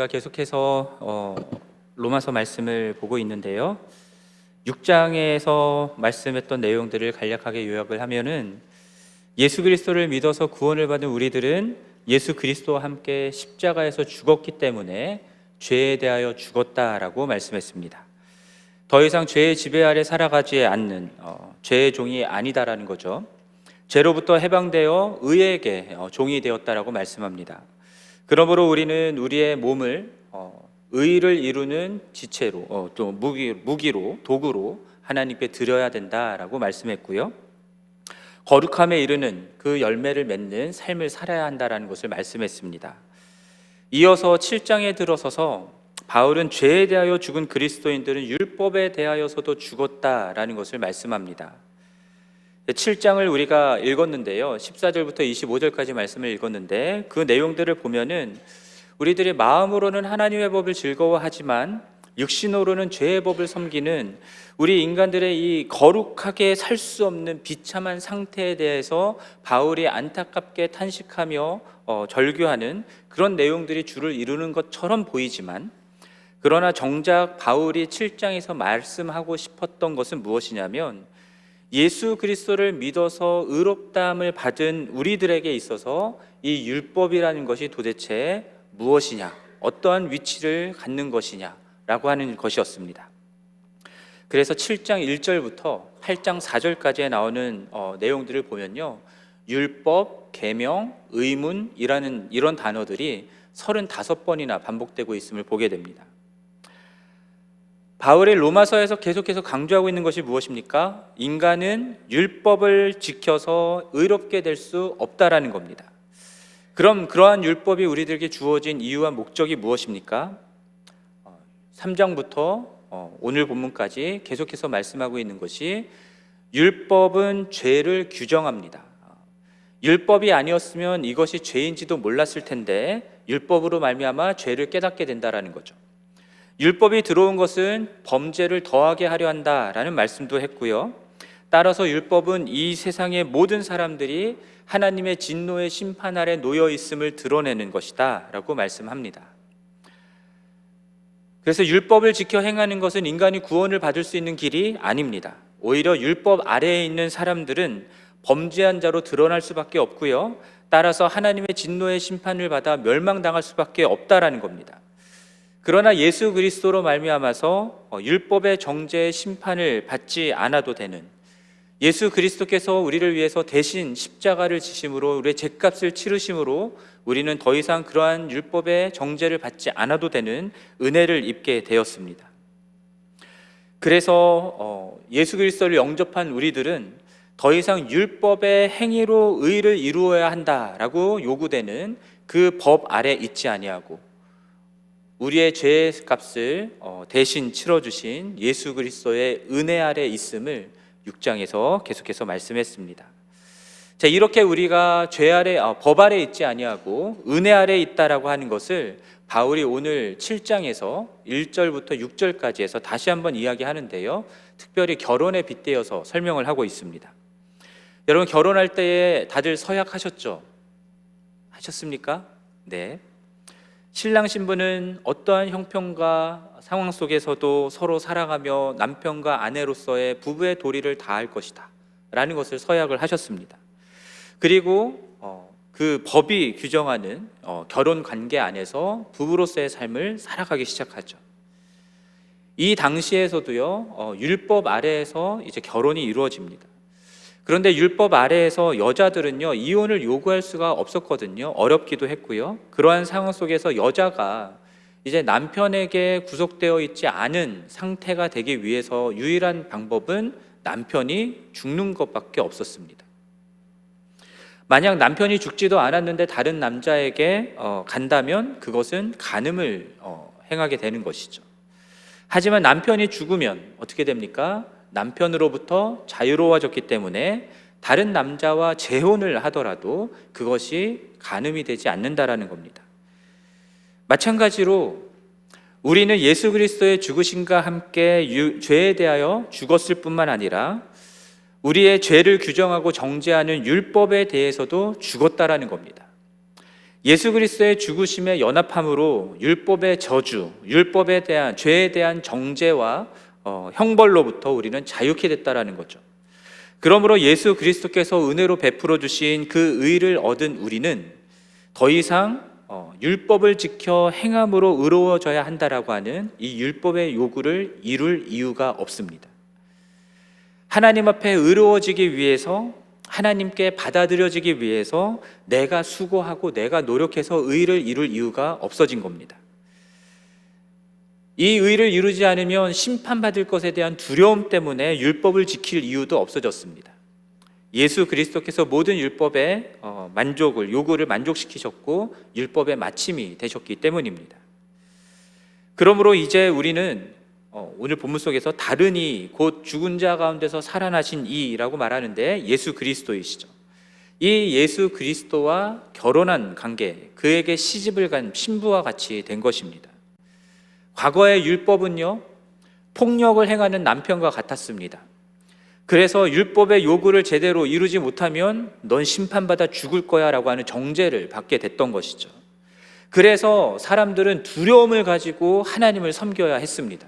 우리가 계속해서 로마서 말씀을 보고 있는데요. 6장에서 말씀했던 내용들을 간략하게 요약을 하면은 예수 그리스도를 믿어서 구원을 받은 우리들은 예수 그리스도와 함께 십자가에서 죽었기 때문에 죄에 대하여 죽었다라고 말씀했습니다. 더 이상 죄의 지배 아래 살아가지 않는 죄의 종이 아니다라는 거죠. 죄로부터 해방되어 의에게 종이 되었다라고 말씀합니다. 그러므로 우리는 우리의 몸을 의를 이루는 지체로 또 무기로 도구로 하나님께 드려야 된다라고 말씀했고요. 거룩함에 이르는 그 열매를 맺는 삶을 살아야 한다라는 것을 말씀했습니다. 이어서 7장에 들어서서 바울은 죄에 대하여 죽은 그리스도인들은 율법에 대하여서도 죽었다라는 것을 말씀합니다. 7장을 우리가 읽었는데요, 14절부터 25절까지 말씀을 읽었는데 그 내용들을 보면은 우리들이 마음으로는 하나님의 법을 즐거워하지만 육신으로는 죄의 법을 섬기는 우리 인간들의 이 거룩하게 살 수 없는 비참한 상태에 대해서 바울이 안타깝게 탄식하며 절규하는 그런 내용들이 주를 이루는 것처럼 보이지만, 그러나 정작 바울이 7장에서 말씀하고 싶었던 것은 무엇이냐면 예수 그리스도를 믿어서 의롭다함을 받은 우리들에게 있어서 이 율법이라는 것이 도대체 무엇이냐, 어떠한 위치를 갖는 것이냐라고 하는 것이었습니다. 그래서 7장 1절부터 8장 4절까지에 나오는 내용들을 보면요, 율법, 계명, 의문이라는 이런 단어들이 35번이나 반복되고 있음을 보게 됩니다. 바울이 로마서에서 계속해서 강조하고 있는 것이 무엇입니까? 인간은 율법을 지켜서 의롭게 될 수 없다라는 겁니다. 그럼 그러한 율법이 우리들에게 주어진 이유와 목적이 무엇입니까? 3장부터 오늘 본문까지 계속해서 말씀하고 있는 것이 율법은 죄를 규정합니다. 율법이 아니었으면 이것이 죄인지도 몰랐을 텐데 율법으로 말미암아 죄를 깨닫게 된다라는 거죠. 율법이 들어온 것은 범죄를 더하게 하려 한다라는 말씀도 했고요. 따라서 율법은 이 세상의 모든 사람들이 하나님의 진노의 심판 아래 놓여 있음을 드러내는 것이다 라고 말씀합니다. 그래서 율법을 지켜 행하는 것은 인간이 구원을 받을 수 있는 길이 아닙니다. 오히려 율법 아래에 있는 사람들은 범죄한 자로 드러날 수밖에 없고요, 따라서 하나님의 진노의 심판을 받아 멸망당할 수밖에 없다라는 겁니다. 그러나 예수 그리스도로 말미암아서 율법의 정죄의 심판을 받지 않아도 되는, 예수 그리스도께서 우리를 위해서 대신 십자가를 지심으로 우리의 죄값을 치르심으로 우리는 더 이상 그러한 율법의 정죄를 받지 않아도 되는 은혜를 입게 되었습니다. 그래서 예수 그리스도를 영접한 우리들은 더 이상 율법의 행위로 의를 이루어야 한다라고 요구되는 그 법 아래 있지 아니하고 우리의 죄의 값을 대신 치러주신 예수 그리스도의 은혜 아래 있음을 6장에서 계속해서 말씀했습니다. 자, 이렇게 우리가 죄 아래, 법 아래 있지 아니하고 은혜 아래 있다라고 하는 것을 바울이 오늘 7장에서 1절부터 6절까지 해서 다시 한번 이야기하는데요, 특별히 결혼에 빗대어서 설명을 하고 있습니다. 여러분, 결혼할 때에 다들 서약하셨죠? 하셨습니까? 네. 신랑 신부는 어떠한 형편과 상황 속에서도 서로 사랑하며 남편과 아내로서의 부부의 도리를 다할 것이다 라는 것을 서약을 하셨습니다. 그리고 그 법이 규정하는 결혼 관계 안에서 부부로서의 삶을 살아가기 시작하죠. 이 당시에서도요, 율법 아래에서 이제 결혼이 이루어집니다. 그런데 율법 아래에서 여자들은요, 이혼을 요구할 수가 없었거든요. 어렵기도 했고요. 그러한 상황 속에서 여자가 이제 남편에게 구속되어 있지 않은 상태가 되기 위해서 유일한 방법은 남편이 죽는 것밖에 없었습니다. 만약 남편이 죽지도 않았는데 다른 남자에게 간다면 그것은 간음을 행하게 되는 것이죠. 하지만 남편이 죽으면 어떻게 됩니까? 남편으로부터 자유로워졌기 때문에 다른 남자와 재혼을 하더라도 그것이 간음이 되지 않는다라는 겁니다. 마찬가지로 우리는 예수 그리스도의 죽으심과 함께 죄에 대하여 죽었을 뿐만 아니라 우리의 죄를 규정하고 정죄하는 율법에 대해서도 죽었다라는 겁니다. 예수 그리스도의 죽으심에 연합함으로 율법의 저주, 율법에 대한 죄에 대한 정죄와 형벌로부터 우리는 자유케 됐다라는 거죠. 그러므로 예수 그리스도께서 은혜로 베풀어 주신 그 의를 얻은 우리는 더 이상 율법을 지켜 행함으로 의로워져야 한다라고 하는 이 율법의 요구를 이룰 이유가 없습니다. 하나님 앞에 의로워지기 위해서, 하나님께 받아들여지기 위해서 내가 수고하고 내가 노력해서 의를 이룰 이유가 없어진 겁니다. 이 의를 이루지 않으면 심판받을 것에 대한 두려움 때문에 율법을 지킬 이유도 없어졌습니다. 예수 그리스도께서 모든 율법의 요구를 만족시키셨고 율법의 마침이 되셨기 때문입니다. 그러므로 이제 우리는 오늘 본문 속에서 다른 이, 곧 죽은 자 가운데서 살아나신 이라고 말하는데 예수 그리스도이시죠. 이 예수 그리스도와 결혼한 관계, 그에게 시집을 간 신부와 같이 된 것입니다. 과거의 율법은요, 폭력을 행하는 남편과 같았습니다. 그래서 율법의 요구를 제대로 이루지 못하면 넌 심판받아 죽을 거야 라고 하는 정죄를 받게 됐던 것이죠. 그래서 사람들은 두려움을 가지고 하나님을 섬겨야 했습니다.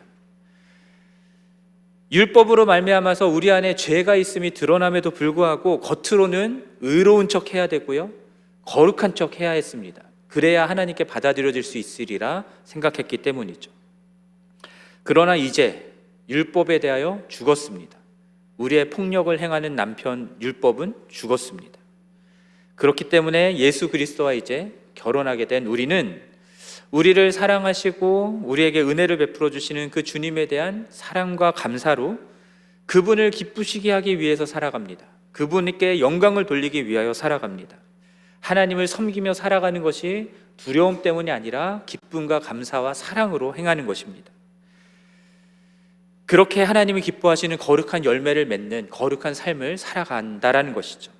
율법으로 말미암아서 우리 안에 죄가 있음이 드러남에도 불구하고 겉으로는 의로운 척 해야 되고요, 거룩한 척 해야 했습니다. 그래야 하나님께 받아들여질 수 있으리라 생각했기 때문이죠. 그러나 이제 율법에 대하여 죽었습니다. 우리의 폭력을 행하는 남편 율법은 죽었습니다. 그렇기 때문에 예수 그리스도와 이제 결혼하게 된 우리는 우리를 사랑하시고 우리에게 은혜를 베풀어 주시는 그 주님에 대한 사랑과 감사로 그분을 기쁘시게 하기 위해서 살아갑니다. 그분께 영광을 돌리기 위하여 살아갑니다. 하나님을 섬기며 살아가는 것이 두려움 때문이 아니라 기쁨과 감사와 사랑으로 행하는 것입니다. 그렇게 하나님이 기뻐하시는 거룩한 열매를 맺는 거룩한 삶을 살아간다라는 것이죠.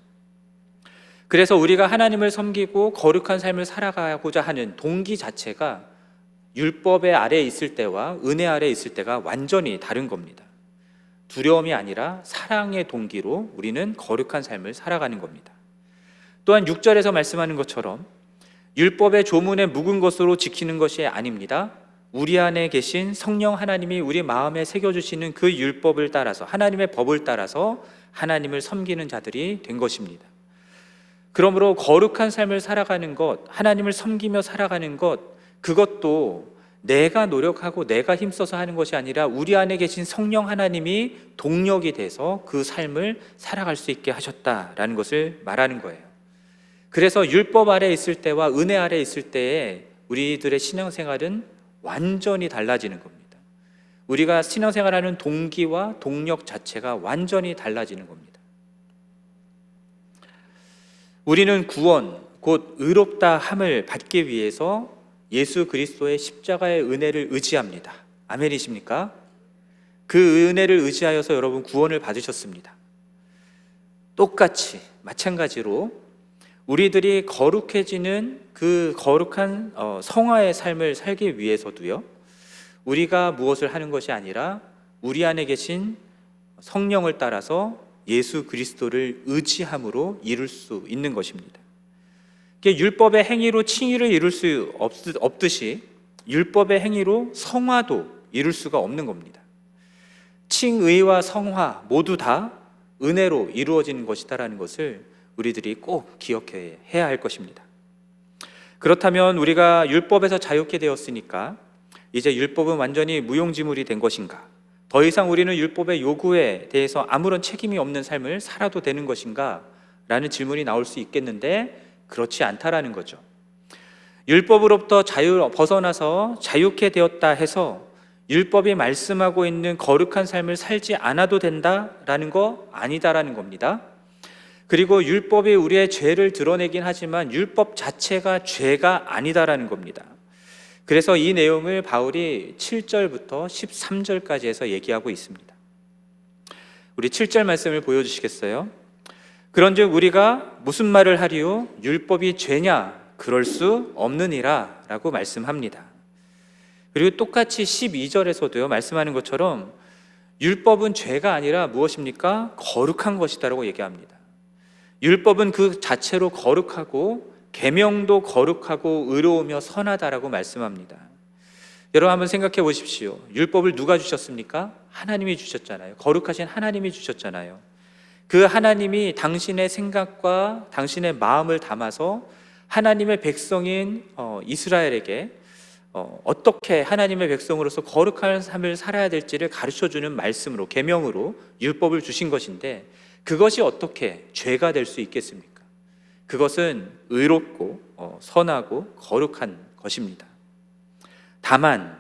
그래서 우리가 하나님을 섬기고 거룩한 삶을 살아가고자 하는 동기 자체가 율법의 아래에 있을 때와 은혜 아래에 있을 때가 완전히 다른 겁니다. 두려움이 아니라 사랑의 동기로 우리는 거룩한 삶을 살아가는 겁니다. 또한 6절에서 말씀하는 것처럼 율법의 조문에 묵은 것으로 지키는 것이 아닙니다. 우리 안에 계신 성령 하나님이 우리 마음에 새겨주시는 그 율법을 따라서, 하나님의 법을 따라서 하나님을 섬기는 자들이 된 것입니다. 그러므로 거룩한 삶을 살아가는 것, 하나님을 섬기며 살아가는 것, 그것도 내가 노력하고 내가 힘써서 하는 것이 아니라 우리 안에 계신 성령 하나님이 동력이 돼서 그 삶을 살아갈 수 있게 하셨다라는 것을 말하는 거예요. 그래서 율법 아래에 있을 때와 은혜 아래에 있을 때에 우리들의 신앙생활은 완전히 달라지는 겁니다. 우리가 신앙생활하는 동기와 동력 자체가 완전히 달라지는 겁니다. 우리는 구원, 곧 의롭다 함을 받기 위해서 예수 그리스도의 십자가의 은혜를 의지합니다. 아멘이십니까? 그 은혜를 의지하여서 여러분 구원을 받으셨습니다. 똑같이 마찬가지로 우리들이 거룩해지는 그 거룩한 성화의 삶을 살기 위해서도요, 우리가 무엇을 하는 것이 아니라 우리 안에 계신 성령을 따라서 예수 그리스도를 의지함으로 이룰 수 있는 것입니다. 율법의 행위로 칭의를 이룰 수 없듯이 율법의 행위로 성화도 이룰 수가 없는 겁니다. 칭의와 성화 모두 다 은혜로 이루어지는 것이다라는 것을 우리들이 꼭 기억해야 할 것입니다. 그렇다면 우리가 율법에서 자유케 되었으니까 이제 율법은 완전히 무용지물이 된 것인가? 더 이상 우리는 율법의 요구에 대해서 아무런 책임이 없는 삶을 살아도 되는 것인가? 라는 질문이 나올 수 있겠는데 그렇지 않다라는 거죠. 율법으로부터 벗어나서 자유케 되었다 해서 율법이 말씀하고 있는 거룩한 삶을 살지 않아도 된다라는 거 아니다라는 겁니다. 그리고 율법이 우리의 죄를 드러내긴 하지만 율법 자체가 죄가 아니다라는 겁니다. 그래서 이 내용을 바울이 7절부터 13절까지 해서 얘기하고 있습니다. 우리 7절 말씀을 보여주시겠어요? 그런즉 우리가 무슨 말을 하리요? 율법이 죄냐? 그럴 수 없느니라 라고 말씀합니다. 그리고 똑같이 12절에서도요 말씀하는 것처럼 율법은 죄가 아니라 무엇입니까? 거룩한 것이다 라고 얘기합니다. 율법은 그 자체로 거룩하고 계명도 거룩하고 의로우며 선하다라고 말씀합니다. 여러분 한번 생각해 보십시오. 율법을 누가 주셨습니까? 하나님이 주셨잖아요. 거룩하신 하나님이 주셨잖아요. 그 하나님이 당신의 생각과 당신의 마음을 담아서 하나님의 백성인 이스라엘에게 어떻게 하나님의 백성으로서 거룩한 삶을 살아야 될지를 가르쳐주는 말씀으로, 계명으로 율법을 주신 것인데, 그것이 어떻게 죄가 될 수 있겠습니까? 그것은 의롭고 선하고 거룩한 것입니다. 다만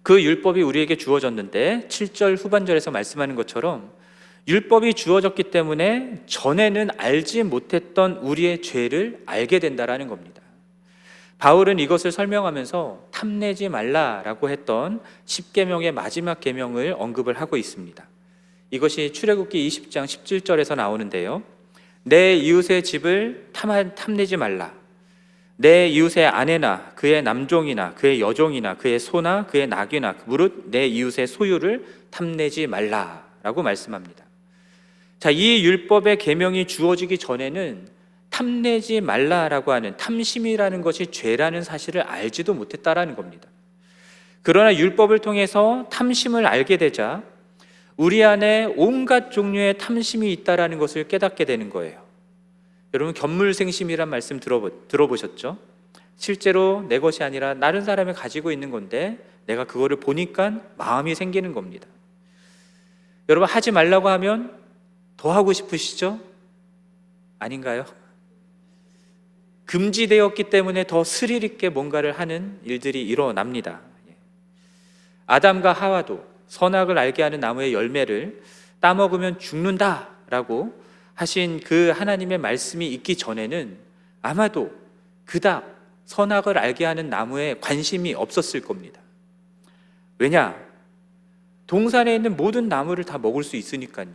그 율법이 우리에게 주어졌는데 7절 후반절에서 말씀하는 것처럼 율법이 주어졌기 때문에 전에는 알지 못했던 우리의 죄를 알게 된다라는 겁니다. 바울은 이것을 설명하면서 탐내지 말라라고 했던 10계명의 마지막 계명을 언급을 하고 있습니다. 이것이 출애굽기 20장 17절에서 나오는데요. 내 이웃의 집을 탐내지 말라. 내 이웃의 아내나 그의 남종이나 그의 여종이나 그의 소나 그의 낙이나 무릇 내 이웃의 소유를 탐내지 말라라고 말씀합니다. 자, 이 율법의 계명이 주어지기 전에는 탐내지 말라라고 하는, 탐심이라는 것이 죄라는 사실을 알지도 못했다라는 겁니다. 그러나 율법을 통해서 탐심을 알게 되자 우리 안에 온갖 종류의 탐심이 있다라는 것을 깨닫게 되는 거예요. 여러분, 견물생심이란 말씀 들어보셨죠? 실제로 내 것이 아니라 다른 사람이 가지고 있는 건데 내가 그거를 보니까 마음이 생기는 겁니다. 여러분, 하지 말라고 하면 더 하고 싶으시죠? 아닌가요? 금지되었기 때문에 더 스릴 있게 뭔가를 하는 일들이 일어납니다. 아담과 하와도 선악을 알게 하는 나무의 열매를 따먹으면 죽는다라고 하신 그 하나님의 말씀이 있기 전에는 아마도 그닥 선악을 알게 하는 나무에 관심이 없었을 겁니다. 왜냐? 동산에 있는 모든 나무를 다 먹을 수 있으니까요.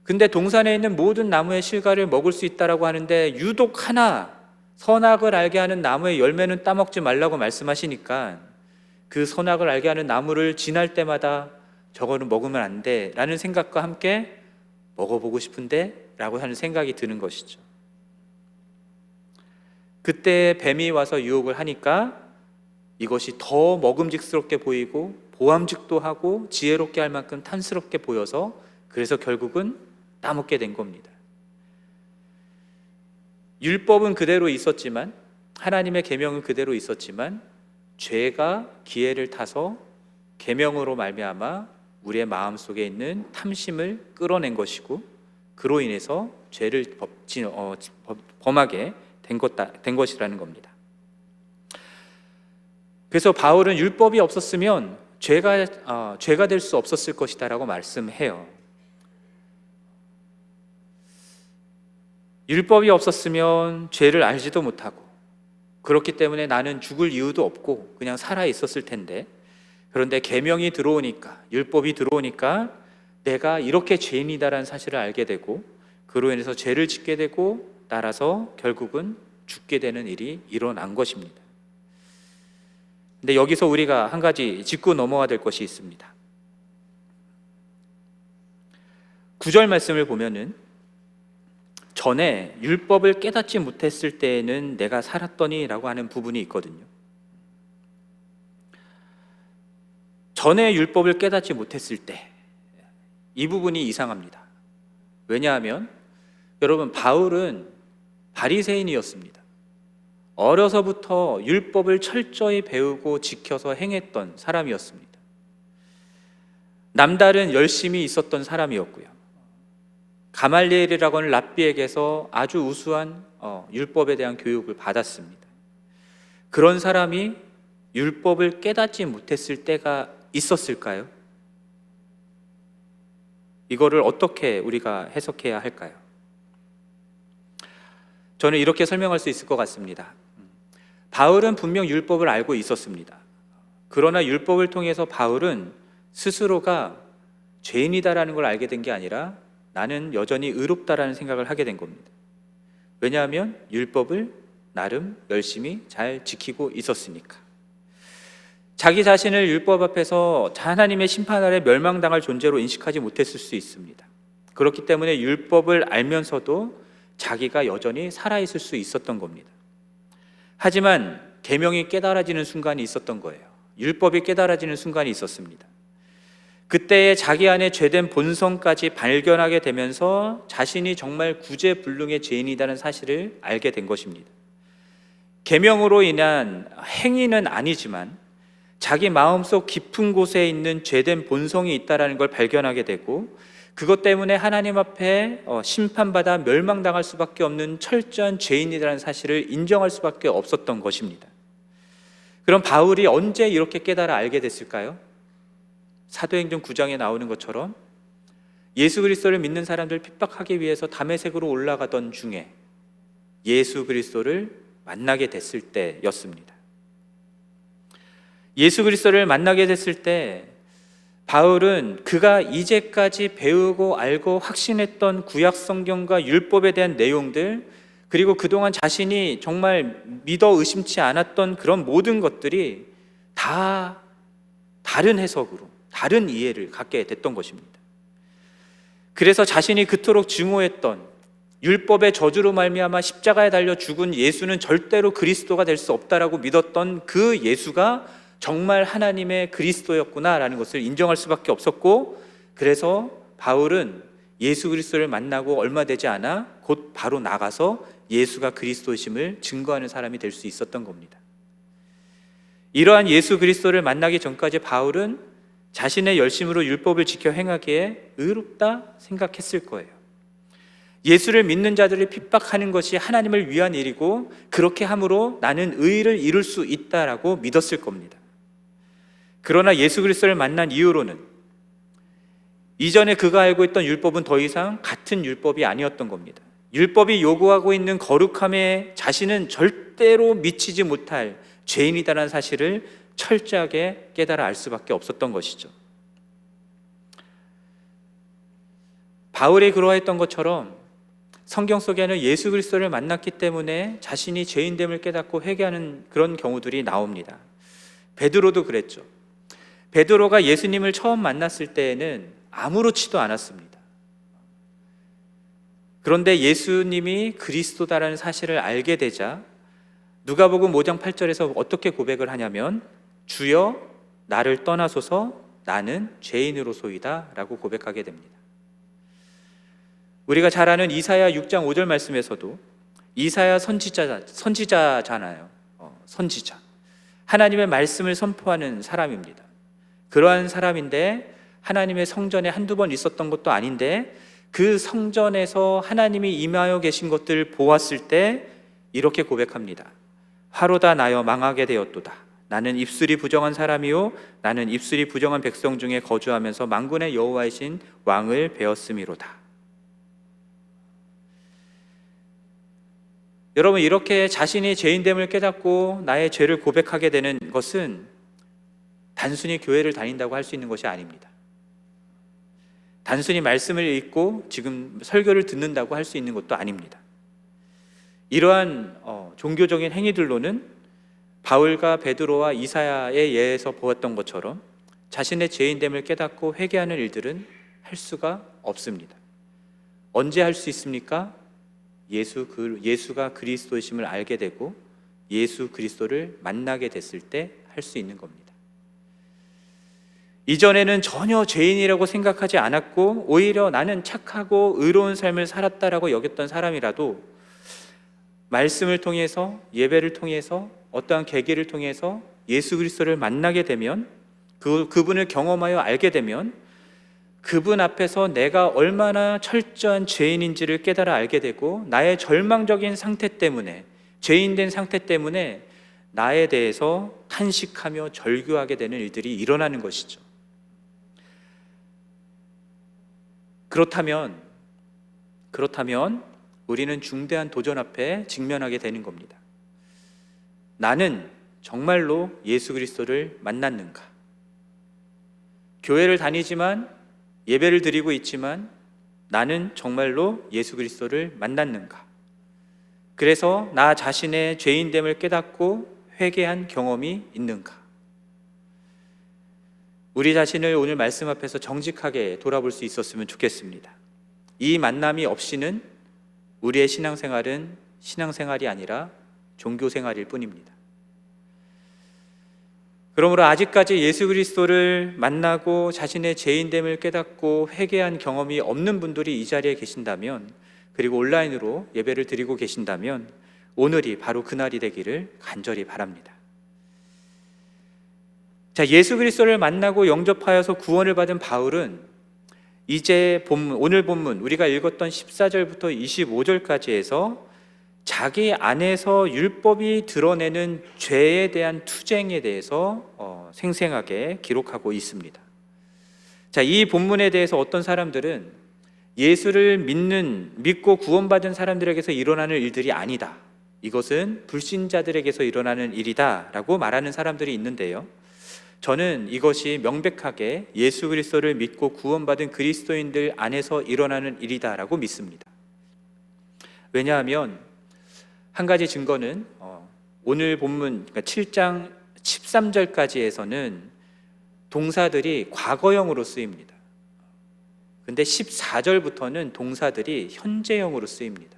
근데 동산에 있는 모든 나무의 실과를 먹을 수 있다라고 하는데 유독 하나 선악을 알게 하는 나무의 열매는 따먹지 말라고 말씀하시니까 그 선악을 알게 하는 나무를 지날 때마다 저거는 먹으면 안 돼 라는 생각과 함께 먹어보고 싶은데 라고 하는 생각이 드는 것이죠. 그때 뱀이 와서 유혹을 하니까 이것이 더 먹음직스럽게 보이고 보암직도 하고 지혜롭게 할 만큼 탐스럽게 보여서 그래서 결국은 따먹게 된 겁니다. 율법은 그대로 있었지만, 하나님의 계명은 그대로 있었지만 죄가 기회를 타서 계명으로 말미암아 우리의 마음속에 있는 탐심을 끌어낸 것이고, 그로 인해서 죄를 범하게 된 것이라는 겁니다. 그래서 바울은 율법이 없었으면 죄가 될 수 없었을 것이다라고 말씀해요. 율법이 없었으면 죄를 알지도 못하고, 그렇기 때문에 나는 죽을 이유도 없고 그냥 살아 있었을 텐데, 그런데 계명이 들어오니까, 율법이 들어오니까 내가 이렇게 죄인이다라는 사실을 알게 되고, 그로 인해서 죄를 짓게 되고 따라서 결국은 죽게 되는 일이 일어난 것입니다. 근데 여기서 우리가 한 가지 짚고 넘어가야 될 것이 있습니다. 9절 말씀을 보면은 전에 율법을 깨닫지 못했을 때에는 내가 살았더니 라고 하는 부분이 있거든요. 전에 율법을 깨닫지 못했을 때, 이 부분이 이상합니다. 왜냐하면 여러분, 바울은 바리새인이었습니다. 어려서부터 율법을 철저히 배우고 지켜서 행했던 사람이었습니다. 남다른 열심이 있었던 사람이었고요. 가말리엘이라고 하는 랍비에게서 아주 우수한 율법에 대한 교육을 받았습니다. 그런 사람이 율법을 깨닫지 못했을 때가 있었을까요? 이거를 어떻게 우리가 해석해야 할까요? 저는 이렇게 설명할 수 있을 것 같습니다. 바울은 분명 율법을 알고 있었습니다. 그러나 율법을 통해서 바울은 스스로가 죄인이다라는 걸 알게 된 게 아니라 나는 여전히 의롭다라는 생각을 하게 된 겁니다. 왜냐하면 율법을 나름 열심히 잘 지키고 있었으니까. 자기 자신을 율법 앞에서 하나님의 심판 아래 멸망당할 존재로 인식하지 못했을 수 있습니다. 그렇기 때문에 율법을 알면서도 자기가 여전히 살아있을 수 있었던 겁니다. 하지만 계명이 깨달아지는 순간이 있었던 거예요. 율법이 깨달아지는 순간이 있었습니다. 그때에 자기 안에 죄된 본성까지 발견하게 되면서 자신이 정말 구제불능의 죄인이라는 사실을 알게 된 것입니다. 계명으로 인한 행위는 아니지만 자기 마음속 깊은 곳에 있는 죄된 본성이 있다는 걸 발견하게 되고, 그것 때문에 하나님 앞에 심판받아 멸망당할 수밖에 없는 철저한 죄인이라는 사실을 인정할 수밖에 없었던 것입니다. 그럼 바울이 언제 이렇게 깨달아 알게 됐을까요? 사도행전 9장에 나오는 것처럼 예수 그리스도를 믿는 사람들을 핍박하기 위해서 다메섹으로 올라가던 중에 예수 그리스도를 만나게 됐을 때였습니다. 예수 그리스도를 만나게 됐을 때 바울은 그가 이제까지 배우고 알고 확신했던 구약 성경과 율법에 대한 내용들, 그리고 그동안 자신이 정말 믿어 의심치 않았던 그런 모든 것들이 다 다른 해석으로, 다른 이해를 갖게 됐던 것입니다. 그래서 자신이 그토록 증오했던 율법의 저주로 말미암아 십자가에 달려 죽은 예수는 절대로 그리스도가 될 수 없다라고 믿었던 그 예수가 정말 하나님의 그리스도였구나라는 것을 인정할 수밖에 없었고, 그래서 바울은 예수 그리스도를 만나고 얼마 되지 않아 곧 바로 나가서 예수가 그리스도이심을 증거하는 사람이 될 수 있었던 겁니다. 이러한 예수 그리스도를 만나기 전까지 바울은 자신의 열심으로 율법을 지켜 행하기에 의롭다 생각했을 거예요. 예수를 믿는 자들을 핍박하는 것이 하나님을 위한 일이고, 그렇게 함으로 나는 의를 이룰 수 있다라고 믿었을 겁니다. 그러나 예수 그리스도를 만난 이후로는 이전에 그가 알고 있던 율법은 더 이상 같은 율법이 아니었던 겁니다. 율법이 요구하고 있는 거룩함에 자신은 절대로 미치지 못할 죄인이다라는 사실을 철저하게 깨달아 알 수밖에 없었던 것이죠. 바울이 그러했던 것처럼 성경 속에는 예수 그리스도를 만났기 때문에 자신이 죄인됨을 깨닫고 회개하는 그런 경우들이 나옵니다. 베드로도 그랬죠. 베드로가 예수님을 처음 만났을 때에는 아무렇지도 않았습니다. 그런데 예수님이 그리스도다라는 사실을 알게 되자 누가복음 5장 8절에서 어떻게 고백을 하냐면, 주여 나를 떠나소서 나는 죄인으로소이다 라고 고백하게 됩니다. 우리가 잘 아는 이사야 6장 5절 말씀에서도 이사야 선지자잖아요. 선지자, 하나님의 말씀을 선포하는 사람입니다. 그러한 사람인데 하나님의 성전에 한두 번 있었던 것도 아닌데 그 성전에서 하나님이 임하여 계신 것들을 보았을 때 이렇게 고백합니다. 화로다 나여 망하게 되었도다. 나는 입술이 부정한 사람이요 나는 입술이 부정한 백성 중에 거주하면서 만군의 여호와이신 왕을 배웠음이로다. 여러분, 이렇게 자신이 죄인됨을 깨닫고 나의 죄를 고백하게 되는 것은 단순히 교회를 다닌다고 할 수 있는 것이 아닙니다. 단순히 말씀을 읽고 지금 설교를 듣는다고 할 수 있는 것도 아닙니다. 이러한 종교적인 행위들로는 바울과 베드로와 이사야의 예에서 보았던 것처럼 자신의 죄인됨을 깨닫고 회개하는 일들은 할 수가 없습니다. 언제 할 수 있습니까? 예수가 그리스도이심을 알게 되고 예수 그리스도를 만나게 됐을 때 할 수 있는 겁니다. 이전에는 전혀 죄인이라고 생각하지 않았고 오히려 나는 착하고 의로운 삶을 살았다라고 여겼던 사람이라도 말씀을 통해서, 예배를 통해서, 어떠한 계기를 통해서 예수 그리스도를 만나게 되면, 그분을 경험하여 알게 되면 그분 앞에서 내가 얼마나 철저한 죄인인지를 깨달아 알게 되고, 나의 절망적인 상태 때문에, 죄인된 상태 때문에 나에 대해서 탄식하며 절규하게 되는 일들이 일어나는 것이죠. 그렇다면 우리는 중대한 도전 앞에 직면하게 되는 겁니다. 나는 정말로 예수 그리스도를 만났는가? 교회를 다니지만, 예배를 드리고 있지만 나는 정말로 예수 그리스도를 만났는가? 그래서 나 자신의 죄인됨을 깨닫고 회개한 경험이 있는가? 우리 자신을 오늘 말씀 앞에서 정직하게 돌아볼 수 있었으면 좋겠습니다. 이 만남이 없이는 우리의 신앙생활은 신앙생활이 아니라 종교생활일 뿐입니다. 그러므로 아직까지 예수 그리스도를 만나고 자신의 죄인됨을 깨닫고 회개한 경험이 없는 분들이 이 자리에 계신다면, 그리고 온라인으로 예배를 드리고 계신다면 오늘이 바로 그날이 되기를 간절히 바랍니다. 자, 예수 그리스도를 만나고 영접하여서 구원을 받은 바울은 이제 오늘 본문 우리가 읽었던 14절부터 25절까지 해서 자기 안에서 율법이 드러내는 죄에 대한 투쟁에 대해서 생생하게 기록하고 있습니다. 자, 이 본문에 대해서 어떤 사람들은 예수를 믿고 구원받은 사람들에게서 일어나는 일들이 아니다, 이것은 불신자들에게서 일어나는 일이다 라고 말하는 사람들이 있는데요, 저는 이것이 명백하게 예수 그리스도를 믿고 구원받은 그리스도인들 안에서 일어나는 일이다 라고 믿습니다. 왜냐하면 한 가지 증거는 오늘 본문 7장 13절까지에서는 동사들이 과거형으로 쓰입니다. 근데 14절부터는 동사들이 현재형으로 쓰입니다.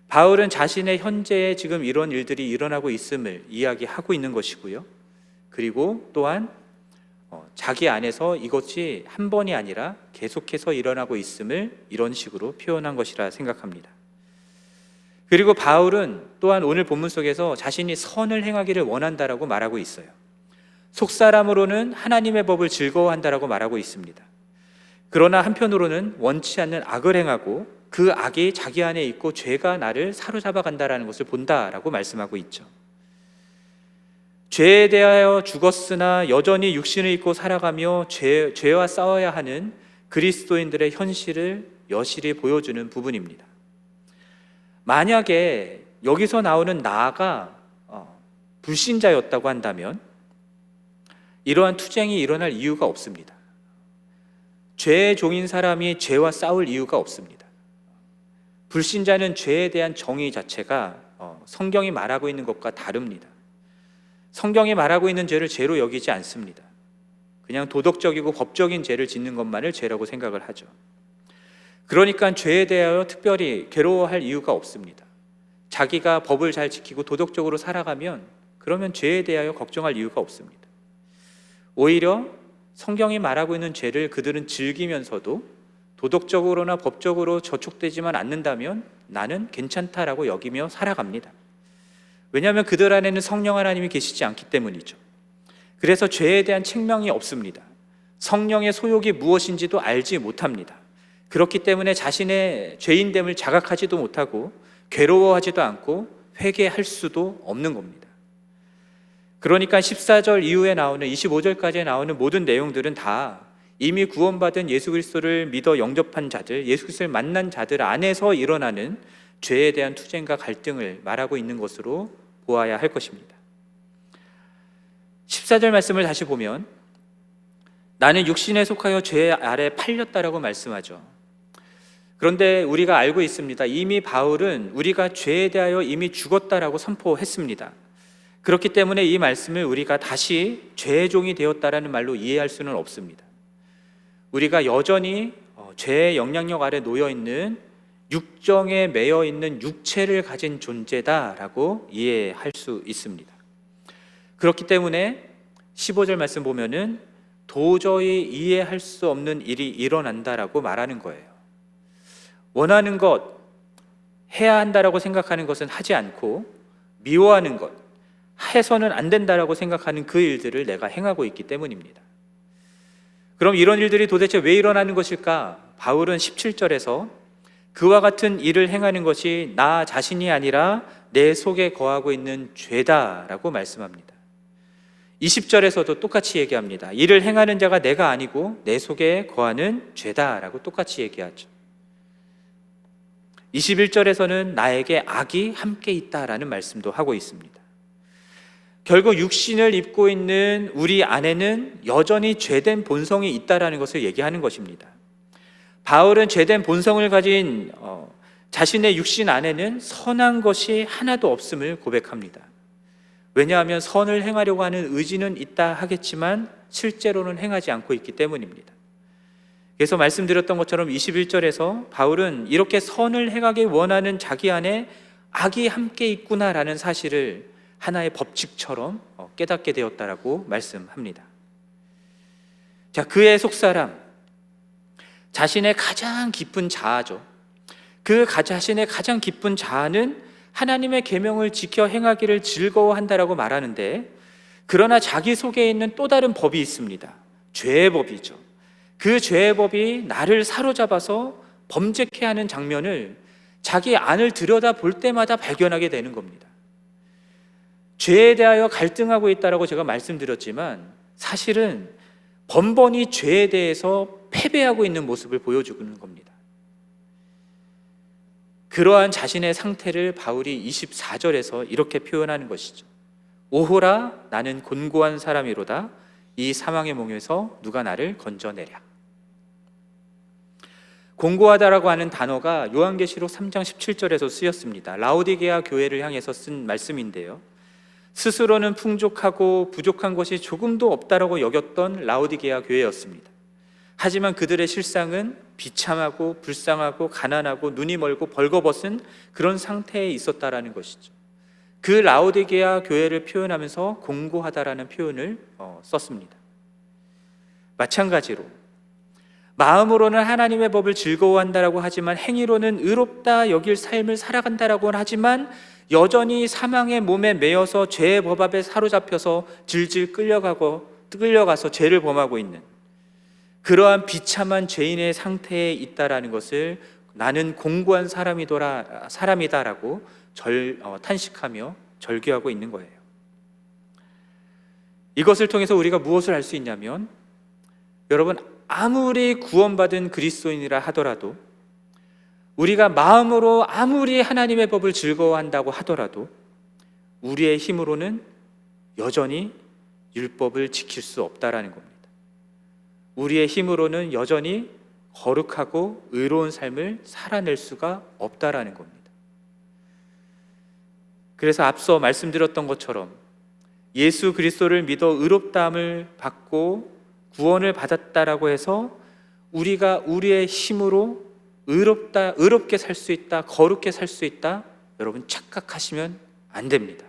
바울은 자신의 현재에 지금 이런 일들이 일어나고 있음을 이야기하고 있는 것이고요, 그리고 또한 자기 안에서 이것이 한 번이 아니라 계속해서 일어나고 있음을 이런 식으로 표현한 것이라 생각합니다. 그리고 바울은 또한 오늘 본문 속에서 자신이 선을 행하기를 원한다라고 말하고 있어요. 속사람으로는 하나님의 법을 즐거워한다라고 말하고 있습니다. 그러나 한편으로는 원치 않는 악을 행하고 그 악이 자기 안에 있고 죄가 나를 사로잡아 간다라는 것을 본다라고 말씀하고 있죠. 죄에 대하여 죽었으나 여전히 육신을 입고 살아가며 죄와 싸워야 하는 그리스도인들의 현실을 여실히 보여주는 부분입니다. 만약에 여기서 나오는 나가 불신자였다고 한다면 이러한 투쟁이 일어날 이유가 없습니다. 죄의 종인 사람이 죄와 싸울 이유가 없습니다. 불신자는 죄에 대한 정의 자체가 성경이 말하고 있는 것과 다릅니다. 성경이 말하고 있는 죄를 죄로 여기지 않습니다. 그냥 도덕적이고 법적인 죄를 짓는 것만을 죄라고 생각을 하죠. 그러니까 죄에 대하여 특별히 괴로워할 이유가 없습니다. 자기가 법을 잘 지키고 도덕적으로 살아가면 그러면 죄에 대하여 걱정할 이유가 없습니다. 오히려 성경이 말하고 있는 죄를 그들은 즐기면서도 도덕적으로나 법적으로 저촉되지만 않는다면 나는 괜찮다라고 여기며 살아갑니다. 왜냐하면 그들 안에는 성령 하나님이 계시지 않기 때문이죠. 그래서 죄에 대한 책망이 없습니다. 성령의 소욕이 무엇인지도 알지 못합니다. 그렇기 때문에 자신의 죄인됨을 자각하지도 못하고 괴로워하지도 않고 회개할 수도 없는 겁니다. 그러니까 14절 이후에 나오는 25절까지 나오는 모든 내용들은 다 이미 구원받은 예수 그리스도를 믿어 영접한 자들, 예수 그리스도를 만난 자들 안에서 일어나는 죄에 대한 투쟁과 갈등을 말하고 있는 것으로 보아야 할 것입니다. 14절 말씀을 다시 보면 나는 육신에 속하여 죄 아래 팔렸다라고 말씀하죠. 그런데 우리가 알고 있습니다. 이미 바울은 우리가 죄에 대하여 이미 죽었다라고 선포했습니다. 그렇기 때문에 이 말씀을 우리가 다시 죄의 종이 되었다라는 말로 이해할 수는 없습니다. 우리가 여전히 죄의 영향력 아래 놓여있는 육정에 매여있는 육체를 가진 존재다라고 이해할 수 있습니다. 그렇기 때문에 15절 말씀 보면은 도저히 이해할 수 없는 일이 일어난다라고 말하는 거예요. 원하는 것, 해야 한다라고 생각하는 것은 하지 않고 미워하는 것, 해서는 안 된다라고 생각하는 그 일들을 내가 행하고 있기 때문입니다. 그럼 이런 일들이 도대체 왜 일어나는 것일까? 바울은 17절에서 그와 같은 일을 행하는 것이 나 자신이 아니라 내 속에 거하고 있는 죄다라고 말씀합니다. 20절에서도 똑같이 얘기합니다. 이를 행하는 자가 내가 아니고 내 속에 거하는 죄다라고 똑같이 얘기하죠. 21절에서는 나에게 악이 함께 있다라는 말씀도 하고 있습니다. 결국 육신을 입고 있는 우리 안에는 여전히 죄된 본성이 있다라는 것을 얘기하는 것입니다. 바울은 죄된 본성을 가진 자신의 육신 안에는 선한 것이 하나도 없음을 고백합니다. 왜냐하면 선을 행하려고 하는 의지는 있다 하겠지만 실제로는 행하지 않고 있기 때문입니다. 그래서 말씀드렸던 것처럼 21절에서 바울은 이렇게 선을 행하기 원하는 자기 안에 악이 함께 있구나라는 사실을 하나의 법칙처럼 깨닫게 되었다라고 말씀합니다. 자, 그의 속사람, 자신의 가장 깊은 자아죠. 그 자신의 가장 깊은 자아는 하나님의 계명을 지켜 행하기를 즐거워한다라고 말하는데, 그러나 자기 속에 있는 또 다른 법이 있습니다. 죄의 법이죠. 그 죄의 법이 나를 사로잡아서 범죄케 하는 장면을 자기 안을 들여다 볼 때마다 발견하게 되는 겁니다. 죄에 대하여 갈등하고 있다라고 제가 말씀드렸지만, 사실은 번번이 죄에 대해서 패배하고 있는 모습을 보여주는 겁니다. 그러한 자신의 상태를 바울이 24절에서 이렇게 표현하는 것이죠. 오호라, 나는 곤고한 사람이로다. 이 사망의 몽에서 누가 나를 건져내랴. 곤고하다라고 하는 단어가 요한계시록 3장 17절에서 쓰였습니다. 라오디게아 교회를 향해서 쓴 말씀인데요, 스스로는 풍족하고 부족한 것이 조금도 없다라고 여겼던 라오디게아 교회였습니다. 하지만 그들의 실상은 비참하고 불쌍하고 가난하고 눈이 멀고 벌거벗은 그런 상태에 있었다라는 것이죠. 그 라오디게아 교회를 표현하면서 곤고하다라는 표현을 썼습니다. 마찬가지로 마음으로는 하나님의 법을 즐거워한다라고 하지만 행위로는 의롭다 여길 삶을 살아간다라고 하지만 여전히 사망의 몸에 매여서 죄의 법 앞에 사로잡혀서 질질 끌려가서 죄를 범하고 있는 그러한 비참한 죄인의 상태에 있다라는 것을 나는 공고한 사람이다라고 탄식하며 절규하고 있는 거예요. 이것을 통해서 우리가 무엇을 할 수 있냐면, 여러분, 아무리 구원받은 그리스도인이라 하더라도, 우리가 마음으로 아무리 하나님의 법을 즐거워한다고 하더라도 우리의 힘으로는 여전히 율법을 지킬 수 없다라는 겁니다. 우리의 힘으로는 여전히 거룩하고 의로운 삶을 살아낼 수가 없다라는 겁니다. 그래서 앞서 말씀드렸던 것처럼 예수 그리스도를 믿어 의롭다함을 받고 구원을 받았다라고 해서 우리가 우리의 힘으로 의롭게 살 수 있다, 거룩게 살 수 있다, 여러분 착각하시면 안 됩니다.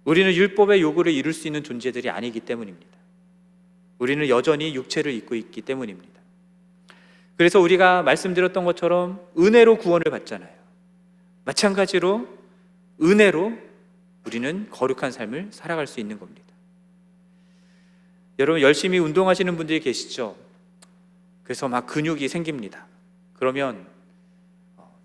우리는 율법의 요구를 이룰 수 있는 존재들이 아니기 때문입니다. 우리는 여전히 육체를 입고 있기 때문입니다. 그래서 우리가 말씀드렸던 것처럼 은혜로 구원을 받잖아요. 마찬가지로 은혜로 우리는 거룩한 삶을 살아갈 수 있는 겁니다. 여러분, 열심히 운동하시는 분들이 계시죠? 그래서 막 근육이 생깁니다. 그러면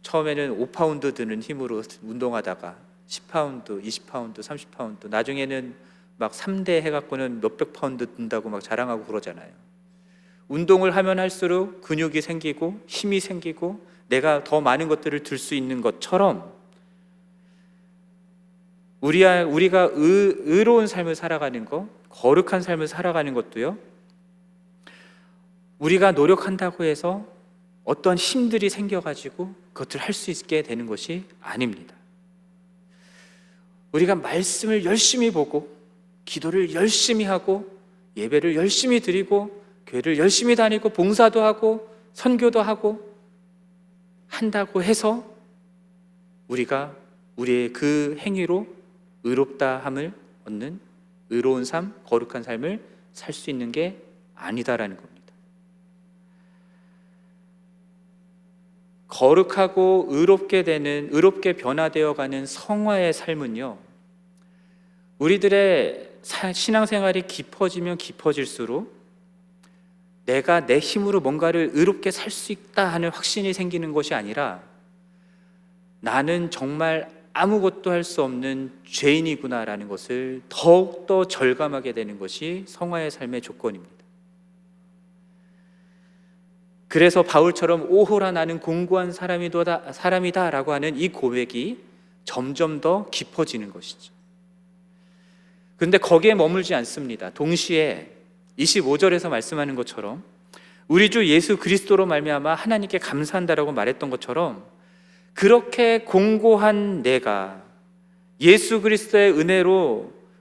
처음에는 5파운드 드는 힘으로 운동하다가 10파운드, 20파운드, 30파운드, 나중에는 막 3대 해갖고는 몇백 파운드 든다고 막 자랑하고 그러잖아요. 운동을 하면 할수록 근육이 생기고 힘이 생기고 내가 더 많은 것들을 들 수 있는 것처럼 우리가 의로운 삶을 살아가는 것, 거룩한 삶을 살아가는 것도요, 우리가 노력한다고 해서 어떤 힘들이 생겨가지고 그것을 할 수 있게 되는 것이 아닙니다. 우리가 말씀을 열심히 보고 기도를 열심히 하고 예배를 열심히 드리고 교회를 열심히 다니고 봉사도 하고 선교도 하고 한다고 해서 우리가 우리의 그 행위로 의롭다함을 얻는 의로운 삶, 거룩한 삶을 살 수 있는 게 아니다라는 겁니다. 거룩하고 의롭게 변화되어가는 성화의 삶은요, 우리들의 신앙생활이 깊어지면 깊어질수록 내가 내 힘으로 뭔가를 의롭게 살 수 있다 하는 확신이 생기는 것이 아니라 나는 정말 아무것도 할 수 없는 죄인이구나라는 것을 더욱더 절감하게 되는 것이 성화의 삶의 조건입니다. 그래서 바울처럼 오호라 나는 공고한 사람이다 라고 하는 이 고백이 점점 더 깊어지는 것이죠. 그런데 거기에 머물지 않습니다. 동시에 25절에서 말씀하는 것처럼 우리 주 예수 그리스도로 말미암아 하나님께 감사한다라고 말했던 것처럼 그렇게 공고한 내가 예수 그리스도의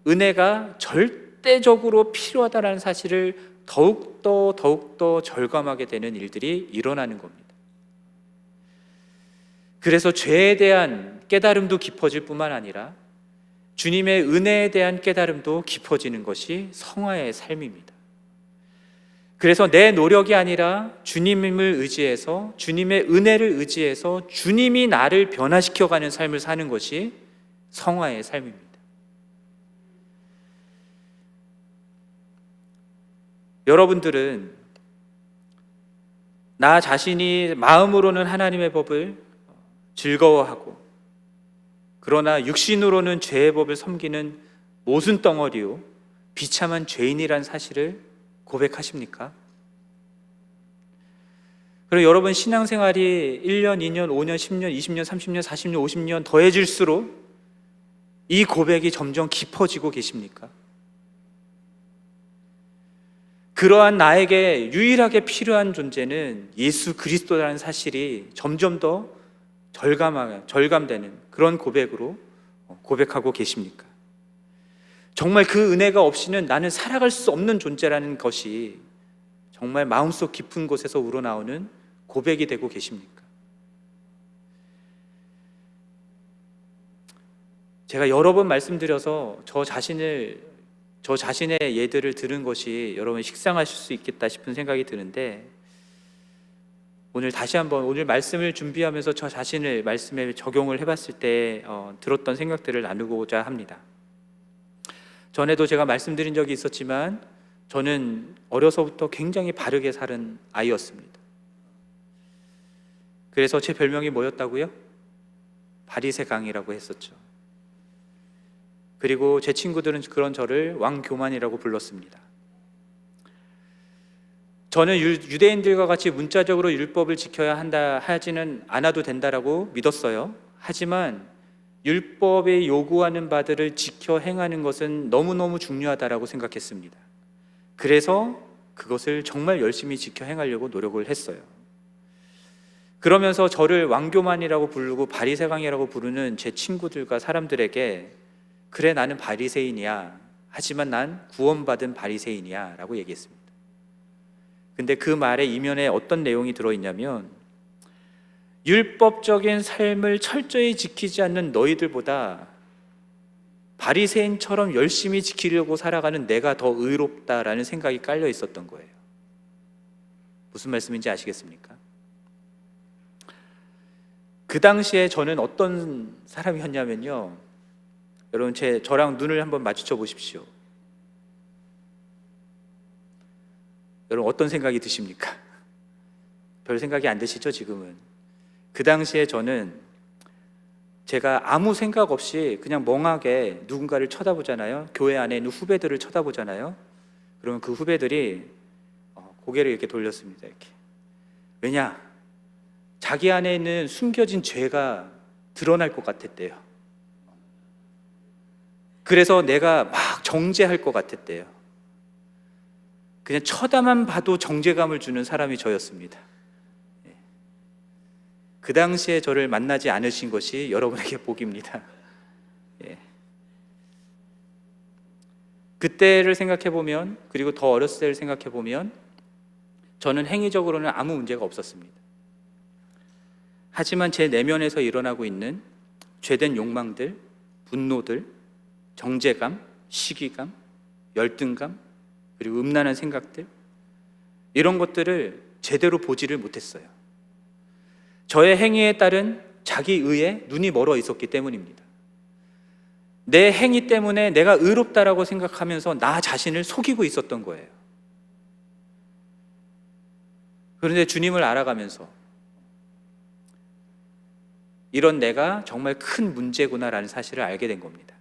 은혜가 절대적으로 필요하다는 사실을 더욱더 절감하게 되는 일들이 일어나는 겁니다. 그래서 죄에 대한 깨달음도 깊어질 뿐만 아니라 주님의 은혜에 대한 깨달음도 깊어지는 것이 성화의 삶입니다. 그래서 내 노력이 아니라 주님을 의지해서, 주님의 은혜를 의지해서 주님이 나를 변화시켜가는 삶을 사는 것이 성화의 삶입니다. 여러분들은 나 자신이 마음으로는 하나님의 법을 즐거워하고 그러나 육신으로는 죄의 법을 섬기는 모순덩어리요 비참한 죄인이란 사실을 고백하십니까? 그리고 여러분 신앙생활이 1년, 2년, 5년, 10년, 20년, 30년, 40년, 50년 더해질수록 이 고백이 점점 깊어지고 계십니까? 그러한 나에게 유일하게 필요한 존재는 예수 그리스도라는 사실이 점점 더 절감되는 그런 고백으로 고백하고 계십니까? 정말 그 은혜가 없이는 나는 살아갈 수 없는 존재라는 것이 정말 마음속 깊은 곳에서 우러나오는 고백이 되고 계십니까? 제가 여러 번 말씀드려서 저 자신의 예들을 들은 것이 여러분 식상하실 수 있겠다 싶은 생각이 드는데, 오늘 다시 한번 오늘 말씀을 준비하면서 저 자신을 말씀에 적용을 해봤을 때 들었던 생각들을 나누고자 합니다. 전에도 제가 말씀드린 적이 있었지만 저는 어려서부터 굉장히 바르게 살은 아이였습니다. 그래서 제 별명이 뭐였다고요? 바리새강이라고 했었죠. 그리고 제 친구들은 그런 저를 왕교만이라고 불렀습니다. 저는 유대인들과 같이 문자적으로 율법을 지켜야 한다 하지는 않아도 된다라고 믿었어요. 하지만 율법이 요구하는 바들을 지켜 행하는 것은 너무너무 중요하다라고 생각했습니다. 그래서 그것을 정말 열심히 지켜 행하려고 노력을 했어요. 그러면서 저를 왕교만이라고 부르고 바리새강이라고 부르는 제 친구들과 사람들에게 그래 나는 바리새인이야, 하지만 난 구원받은 바리새인이야 라고 얘기했습니다. 근데 그 말의 이면에 어떤 내용이 들어있냐면, 율법적인 삶을 철저히 지키지 않는 너희들보다 바리새인처럼 열심히 지키려고 살아가는 내가 더 의롭다라는 생각이 깔려 있었던 거예요. 무슨 말씀인지 아시겠습니까? 그 당시에 저는 어떤 사람이었냐면요, 여러분 저랑 눈을 한번 마주쳐 보십시오. 여러분 어떤 생각이 드십니까? 별 생각이 안 드시죠 지금은? 그 당시에 저는 제가 아무 생각 없이 그냥 멍하게 누군가를 쳐다보잖아요. 교회 안에 있는 후배들을 쳐다보잖아요. 그러면 그 후배들이 고개를 이렇게 돌렸습니다. 이렇게. 왜냐? 자기 안에 있는 숨겨진 죄가 드러날 것 같았대요. 그래서 내가 막 정죄할 것 같았대요. 그냥 쳐다만 봐도 정죄감을 주는 사람이 저였습니다. 그 당시에 저를 만나지 않으신 것이 여러분에게 복입니다. 그때를 생각해보면, 그리고 더 어렸을 때를 생각해보면 저는 행위적으로는 아무 문제가 없었습니다. 하지만 제 내면에서 일어나고 있는 죄된 욕망들, 분노들, 정죄감, 시기감, 열등감, 그리고 음란한 생각들, 이런 것들을 제대로 보지를 못했어요. 저의 행위에 따른 자기의에 눈이 멀어 있었기 때문입니다. 내 행위 때문에 내가 의롭다라고 생각하면서 나 자신을 속이고 있었던 거예요. 그런데 주님을 알아가면서 이런 내가 정말 큰 문제구나라는 사실을 알게 된 겁니다.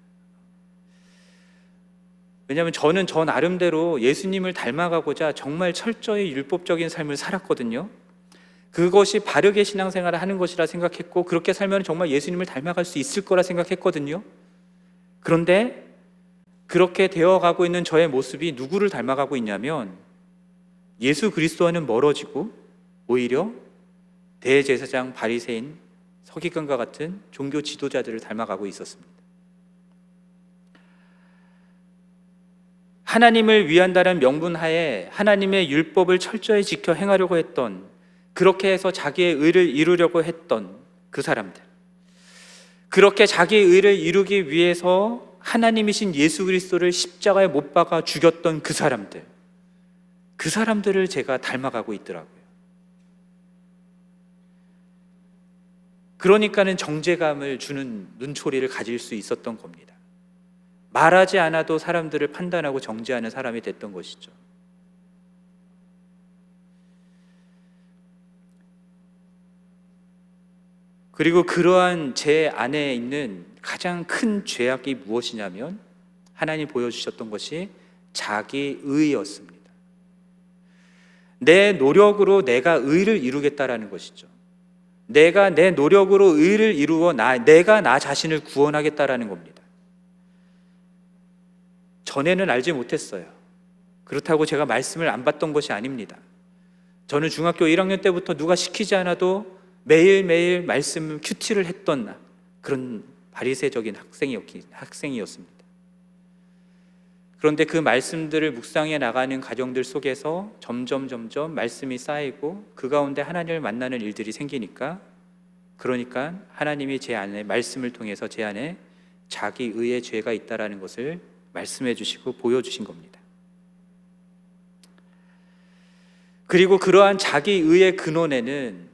왜냐하면 저는 저 나름대로 예수님을 닮아가고자 정말 철저히 율법적인 삶을 살았거든요. 그것이 바르게 신앙생활을 하는 것이라 생각했고, 그렇게 살면 정말 예수님을 닮아갈 수 있을 거라 생각했거든요. 그런데 그렇게 되어가고 있는 저의 모습이 누구를 닮아가고 있냐면 예수 그리스도와는 멀어지고 오히려 대제사장, 바리새인, 서기관과 같은 종교 지도자들을 닮아가고 있었습니다. 하나님을 위한다는 명분 하에 하나님의 율법을 철저히 지켜 행하려고 했던, 그렇게 해서 자기의 의를 이루려고 했던 그 사람들, 그렇게 자기의 의를 이루기 위해서 하나님이신 예수 그리스도를 십자가에 못 박아 죽였던 그 사람들을 제가 닮아가고 있더라고요. 그러니까는 정죄감을 주는 눈초리를 가질 수 있었던 겁니다. 말하지 않아도 사람들을 판단하고 정죄하는 사람이 됐던 것이죠. 그리고 그러한 제 안에 있는 가장 큰 죄악이 무엇이냐면, 하나님 보여주셨던 것이 자기의였습니다. 내 노력으로 내가 의를 이루겠다라는 것이죠. 내가 내 노력으로 의를 이루어 내가 나 자신을 구원하겠다라는 겁니다. 전에는 알지 못했어요. 그렇다고 제가 말씀을 안 받던 것이 아닙니다. 저는 중학교 1학년 때부터 누가 시키지 않아도 매일매일 말씀 큐티를 했던 그런 바리새적인 학생이었습니다. 그런데 그 말씀들을 묵상해 나가는 과정들 속에서 점점 말씀이 쌓이고 그 가운데 하나님을 만나는 일들이 생기니까, 그러니까 하나님이 제 안에 말씀을 통해서 제 안에 자기의의 죄가 있다라는 것을 말씀해 주시고 보여주신 겁니다. 그리고 그러한 자기의의 근원에는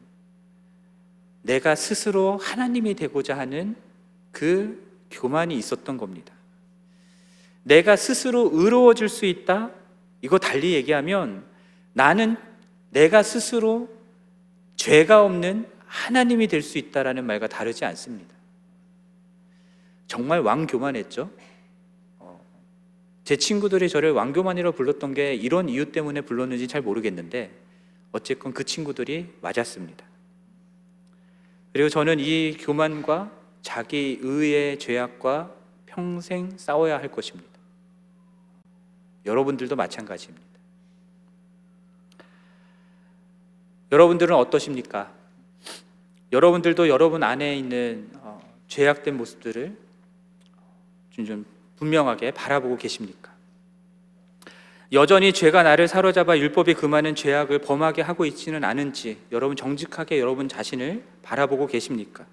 내가 스스로 하나님이 되고자 하는 그 교만이 있었던 겁니다. 내가 스스로 의로워질 수 있다? 이거 달리 얘기하면 나는 내가 스스로 죄가 없는 하나님이 될 수 있다라는 말과 다르지 않습니다. 정말 왕교만했죠. 제 친구들이 저를 왕교만이라고 불렀던 게 이런 이유 때문에 불렀는지 잘 모르겠는데 어쨌건 그 친구들이 맞았습니다. 그리고 저는 이 교만과 자기의의 죄악과 평생 싸워야 할 것입니다. 여러분들도 마찬가지입니다. 여러분들은 어떠십니까? 여러분들도 여러분 안에 있는 죄악된 모습들을 좀 분명하게 바라보고 계십니까? 여전히 죄가 나를 사로잡아 율법이 금하는 죄악을 범하게 하고 있지는 않은지 여러분 정직하게 여러분 자신을 바라보고 계십니까?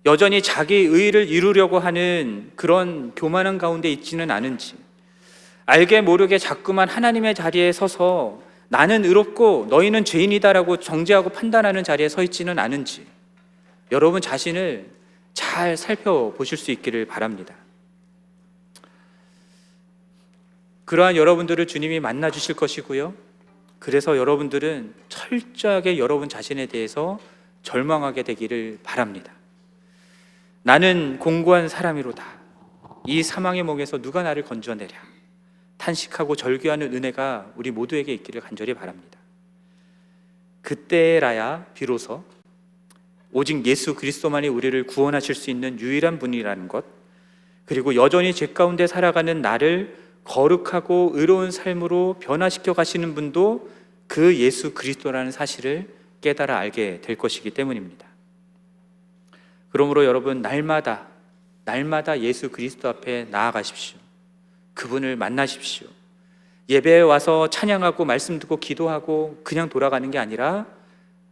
여전히 자기 의를 이루려고 하는 그런 교만한 가운데 있지는 않은지, 알게 모르게 자꾸만 하나님의 자리에 서서 나는 의롭고 너희는 죄인이다라고 정죄하고 판단하는 자리에 서 있지는 않은지 여러분 자신을 잘 살펴보실 수 있기를 바랍니다. 그러한 여러분들을 주님이 만나 주실 것이고요, 그래서 여러분들은 철저하게 여러분 자신에 대해서 절망하게 되기를 바랍니다. 나는 공고한 사람이로다. 이 사망의 목에서 누가 나를 건져내랴. 탄식하고 절규하는 은혜가 우리 모두에게 있기를 간절히 바랍니다. 그때라야 비로소 오직 예수 그리스도만이 우리를 구원하실 수 있는 유일한 분이라는 것, 그리고 여전히 죄 가운데 살아가는 나를 거룩하고 의로운 삶으로 변화시켜 가시는 분도 그 예수 그리스도라는 사실을 깨달아 알게 될 것이기 때문입니다. 그러므로 여러분 날마다 예수 그리스도 앞에 나아가십시오. 그분을 만나십시오. 예배에 와서 찬양하고 말씀 듣고 기도하고 그냥 돌아가는 게 아니라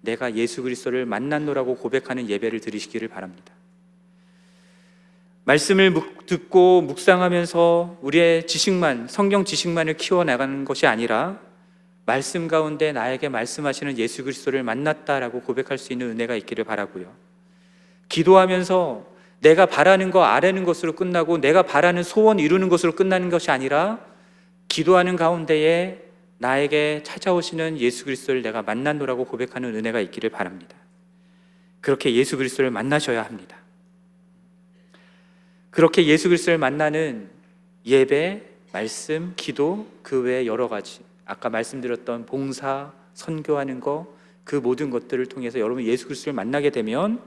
내가 예수 그리스도를 만났노라고 고백하는 예배를 드리시기를 바랍니다. 말씀을 듣고 묵상하면서 우리의 성경 지식만을 키워나가는 것이 아니라 말씀 가운데 나에게 말씀하시는 예수 그리스도를 만났다라고 고백할 수 있는 은혜가 있기를 바라고요. 기도하면서 내가 바라는 거 아뢰는 것으로 끝나고 내가 바라는 소원 이루는 것으로 끝나는 것이 아니라 기도하는 가운데에 나에게 찾아오시는 예수 그리스도를 내가 만났노라고 고백하는 은혜가 있기를 바랍니다. 그렇게 예수 그리스도를 만나셔야 합니다. 그렇게 예수 그리스도를 만나는 예배, 말씀, 기도, 그 외에 여러 가지 아까 말씀드렸던 봉사, 선교하는 거, 그 모든 것들을 통해서 여러분 예수 그리스도를 만나게 되면,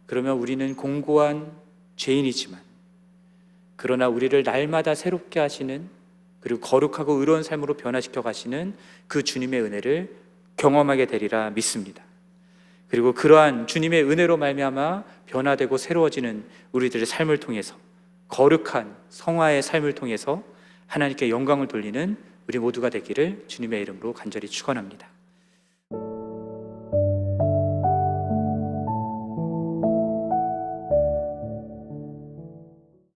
그러면 우리는 공고한 죄인이지만 그러나 우리를 날마다 새롭게 하시는, 그리고 거룩하고 의로운 삶으로 변화시켜 가시는 그 주님의 은혜를 경험하게 되리라 믿습니다. 그리고 그러한 주님의 은혜로 말미암아 변화되고 새로워지는 우리들의 삶을 통해서, 거룩한 성화의 삶을 통해서 하나님께 영광을 돌리는 우리 모두가 되기를 주님의 이름으로 간절히 축원합니다.